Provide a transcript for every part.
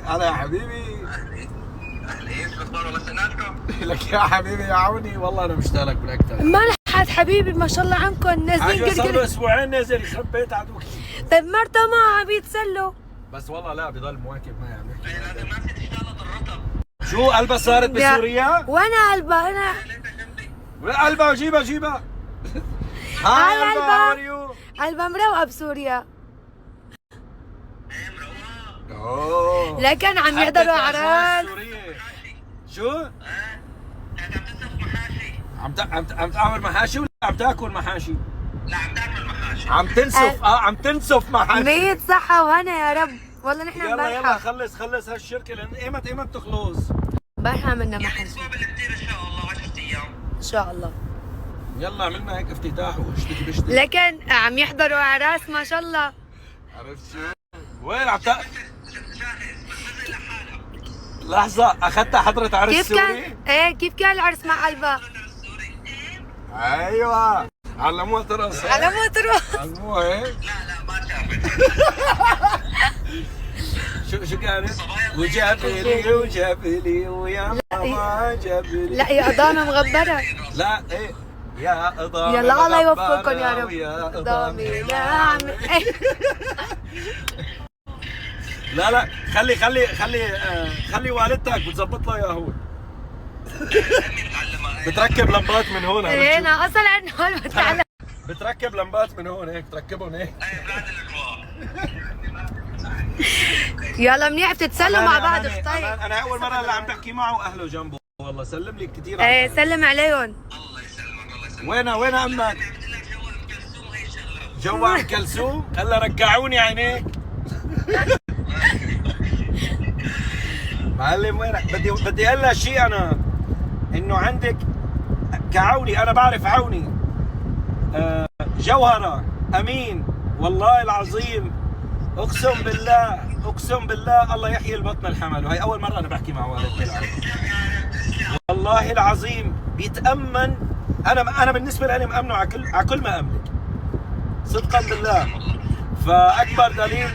هلا يا حبيبي. اهلين شو اخبار والله سناتكم؟ لك يا حبيبي يا عوني والله انا مشتاق لك بالاكثر. ما لحد حبيبي ما شاء الله عنكم نازلين صار له اسبوعين نازل يخرب بيت عدوك. طيب مرته معها بيتسلوا. بس والله لا بضل مواكب معي عم يحكي. لازم ما في تشتغل الرطب. شو قلبها صارت بسوريا؟ وانا قلبها انا قلبها جيبها هاي قلبها قلبها. قلبها مروقه بسوريا. اوه لكن عم يحضروا عراس. شو؟ قاعد عم تنسف محاشي. عم تعمل محاشي ولا عم تاكل محاشي؟ لا عم تاكل محاشي. عم تنسف عم تنسف محاشي. 100 صحة وهنا يا رب. والله نحن يلا امبارحة خلص هالشركة لأن ايمت تخلص؟ امبارحة عملنا يعني محل الاسبوع بالكثير ان شاء الله 10 ايام. ان شاء الله. يلا عملنا هيك افتتاح واشتكي بشتكي. لكن عم يحضروا عراس ما شاء الله. عرفت شو؟ وين عم جاهز بس نزل لحالها. لحظة أخذتها حضرة عرس كيف سوري؟ كان؟ ايه كيف كان العرس مع قلبها؟ السوري. أيوة علموها ترقص. على ما تروح. علموها هيك؟ لا ما شافت. شو كانت؟ وجاب لي ويا ماما جاب لي. لا يا قضامة مغبرة. لا ايه يا قضامي يلا الله يوفقكم يا رب. يا قضامي نعم. لا خلي والدتك بتظبط له اياه هو. بتركب لمبات من هون. ايه انا اصلا انه هون بتعلم. بتركب لمبات من هون هيك تركبهم هيك. اي بلاد الاجواء. يلا منيح بتتسلوا مع بعض اختي. انا اول مره اللي عم بحكي معه واهله جنبه والله سلم لي كثير. ايه سلم عليهم. الله يسلمك الله يسلمك. وين امك؟ قلت لك جو ام كلثوم وهي شغله. جو ام كلثوم؟ هلا رجعوني عينيك. معلم وينك؟ بدي اقول لها شيء انا انه عندك كعوني انا بعرف عوني جوهره امين والله العظيم اقسم بالله الله يحيي البطن الحمل وهي اول مره انا بحكي مع والدتي العرب. والله العظيم بيتامن. انا بالنسبه لي مامنه على كل ما املك صدقا بالله. فاكبر دليل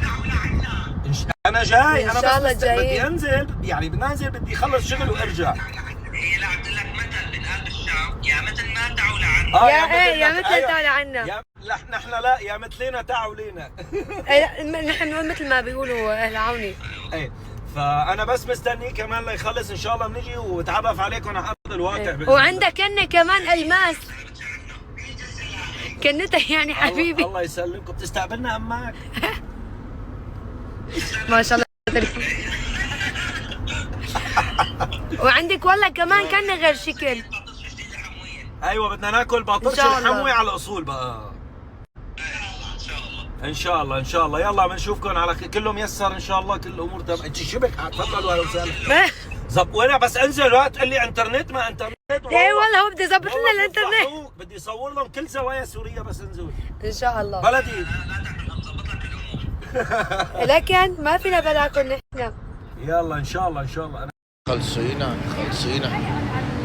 انا جاي. إن شاء الله بس جايين. بدي انزل يعني بدي انزل بدي اخلص شغل وارجع. هي لا قلت لك مثل من قلب الشام يا مثل ما تعوا لعنا. يا مثل تعالى عنا. نحن لا يا مثلنا تعوا لينا. نحن بنقول مثل ما بيقولوا اهل عوني. ايه فانا بس مستني كمان ليخلص ان شاء الله بنجي وتعرف عليكم على ارض الواقع. وعندك كنة كمان الماس. كنتها يعني حبيبي. الله يسلمكم. بتستقبلنا امك؟ ما شاء الله. وعندك والله كمان كنة غير شكل. ايوه بدنا ناكل باطرش الحموي على الاصول بقى. ان شاء الله يلا بنشوفكم على كله ميسر ان شاء الله. كل الامور تمام. انت شبك تفضلوا اهلا وسهلا. وين بس انزل وقت تقول لي انترنت ما انترنت. ايه والله هو بده يظبط لنا الانترنت. بدي اصور لهم كل زوايا سوريا بس انزل. ان شاء الله. بلدي. لكن ما فينا بلاكم نحن. يلا ان شاء الله انا خلصينا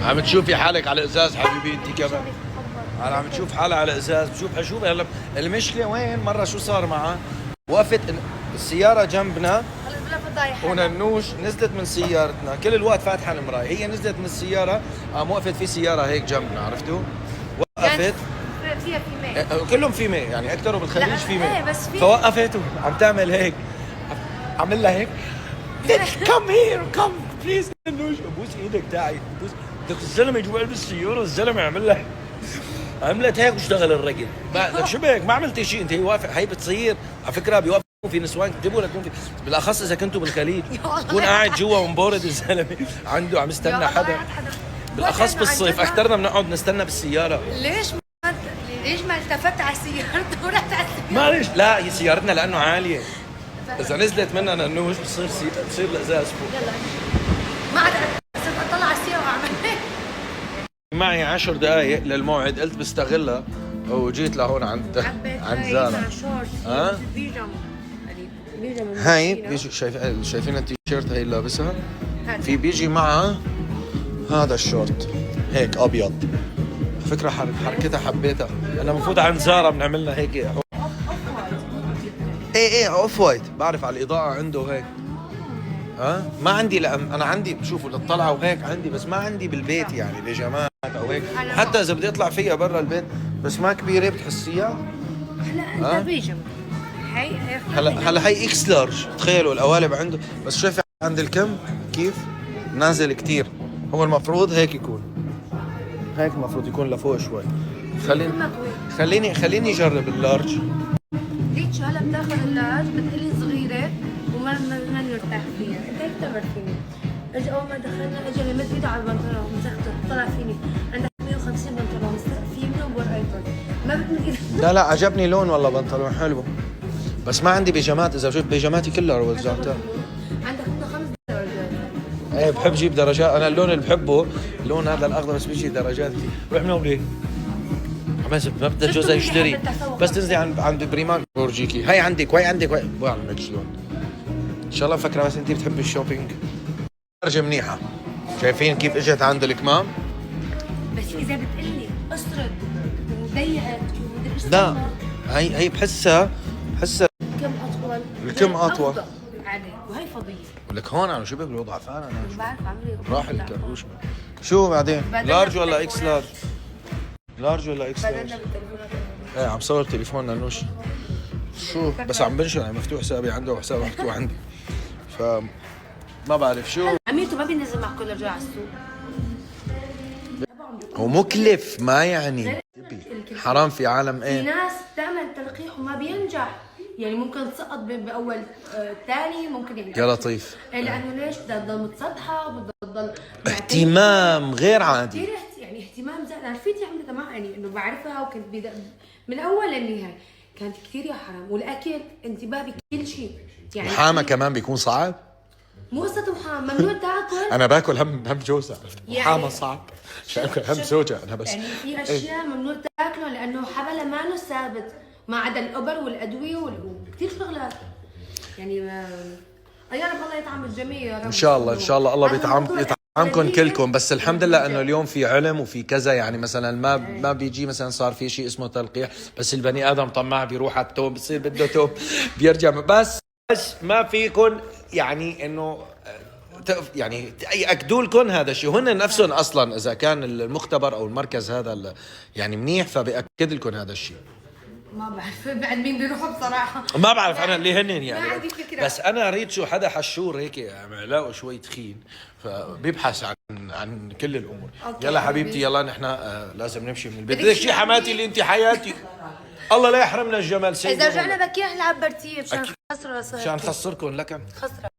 عم تشوفي حالك على ازاز حبيبي انت كمان. انا عم تشوف حالها على ازاز. شوف هلا المشكله وين. مره شو صار معها وقفت السياره جنبنا وننوش نزلت من سيارتنا كل الوقت فاتحه المرايه. هي نزلت من السياره قام وقفت في سياره هيك جنبنا عرفتوا. وقفت فيها في ماء. كلهم في ماء يعني اكثر وبتخليش في ماء. بس في فوقفت وعم تعمل هيك. عمل لها هيك كم هير كم بليز نوش. بوس ايدك تعي بوس. بدك الزلمه يجوا قلب السياره. الزلمه عمل لها عملت هيك واشتغل الرجل. لك شو بك ما عملتي شيء انت. هي واقفه هي بتصير على فكره بيوقفوا في نسوان كتبوا لكم في بالاخص اذا كنتوا بالخليج تكون قاعد جوا ومبورد الزلمه عنده عم يستنى حدا بالاخص بالصيف. اكثرنا بنقعد نستنى بالسياره. ليش ما التفت على سيارته ورحت على السيارة؟ معلش لا هي سيارتنا لانه عاليه اذا نزلت منها ننوش بتصير الازاز فوق. يلا ما عاد اطلع على السيارة واعمل هيك. معي 10 دقائق للموعد قلت بستغلها وجيت لهون عند زارا. ها هاي شايفين التيشيرت هي اللي لابسها في بيجي معها هذا الشورت هيك ابيض. فكرة حركتها حبيتها. انا المفروض عند زارا بنعملنا هيك ايه اوف وايت. بعرف على الاضاءة عنده هيك ما عندي انا عندي شوفوا للطلعه وهيك عندي، بس ما عندي بالبيت يعني بيجامات او هيك، حتى اذا بدي اطلع فيها برا البيت، بس ما كبيره بتحسيها. هلا انت بيجم هي هلا هي اكس لارج، تخيلوا القوالب عنده، بس شوفي عند الكم كيف نازل كتير. هو المفروض هيك يكون، هيك المفروض يكون لفوق شوي. خليني اجرب اللارج. ليش هلا بتاخذ اللارج بتقلي صغيره وما نرتاح فيها، انت هيك تعمل فيني. اجى اول ما دخلنا اجى اللي مد ايده على البنطلون مسكته طلع فيني، عندك 150 بنطلون في منهم بور ايضا ما بتمد. لا عجبني لون والله بنطلون حلو، بس ما عندي بيجامات. اذا شفت بيجاماتي كلها وزعتها. عندك انت 5 درجات. ايه بحب جيب درجات، انا اللون اللي بحبه اللون هذا الاخضر، بس بيجي درجات كثير. روح من ليه؟ ما بدها جوزها يشتري، بس تنزلي عند بريمار بورجيكي. هاي عندك وهي عندك وهي بعمل شلون. ان شاء الله مفكره بس انت بتحبي الشوبينج. درجه منيحه، شايفين كيف اجت عند الكمام؟ بس اذا بتقلي قصرت وضيقت ومدري ايش لا هي بحسها الكم اطول، الكم أطول. عليه وهي فضيه. لك هون انا شو بقول وضع فان انا بعرف عمري راح الكروش. شو بعدين؟ لارج ولا اكس لارج؟ لارج ولا اكس لارج؟ ايه عم صور تليفوننا نوش. شو بس عم بنشر، يعني مفتوح حسابي عنده وحسابه مفتوح عندي، ف ما بعرف شو. عميته ما بينزل مع كل رجاع على السوق. هو مكلف ما يعني حرام في عالم في ايه. ناس بتعمل تلقيح وما بينجح، يعني ممكن تسقط باول ثاني ممكن ينجح. يا لطيف. لانه ليش بدها تضل متصدحه وبدها تضل اهتمام غير عادي. كثير يعني اهتمام زائد. انا رفيقتي عملتها معي يعني انه بعرفها وكنت من اول للنهايه كانت كثير يا حرام. والاكل انتباه بكل شيء يعني. محامى كمان بيكون صعب. مو قصة محامى، ممنوع تاكل. انا باكل هم جوزة، يعني محامى صعب عشان اكل هم زوجة انا بس. يعني في اشياء ممنوع تاكله لانه حبله ما له ثابت، ما عدا الابر والادويه وكثير شغلات يعني. يا رب الله يطعم الجميع يا رب. ان شاء الله ان شاء الله الله يطعمكم كلكم. بس الحمد لله انه اليوم في علم وفي كذا، يعني مثلا ما بيجي مثلا صار في شيء اسمه تلقيح، بس البني ادم طماع بيروح على التوب، بصير بده توب بيرجع. بس ما فيكم يعني انه يعني ياكدوا لكم هذا الشيء، هن نفسهم اصلا اذا كان المختبر او المركز هذا يعني منيح فبياكد لكم هذا الشيء. ما بعرف بعد مين بيروحوا بصراحه، ما بعرف انا اللي هن يعني، ما عندي فكرة. بس انا ريت شو حدا حشور هيك عملاقه شوي تخين فبيبحث عن كل الامور. يلا حبيبتي يلا نحن لازم نمشي من البيت. بدك شي حماتي اللي انت حياتي. الله لا يحرمنا الجمال سيدي. اذا رجعنا بكير نلعب برتيه مشان خسر مشان نخسركم لكن خسره.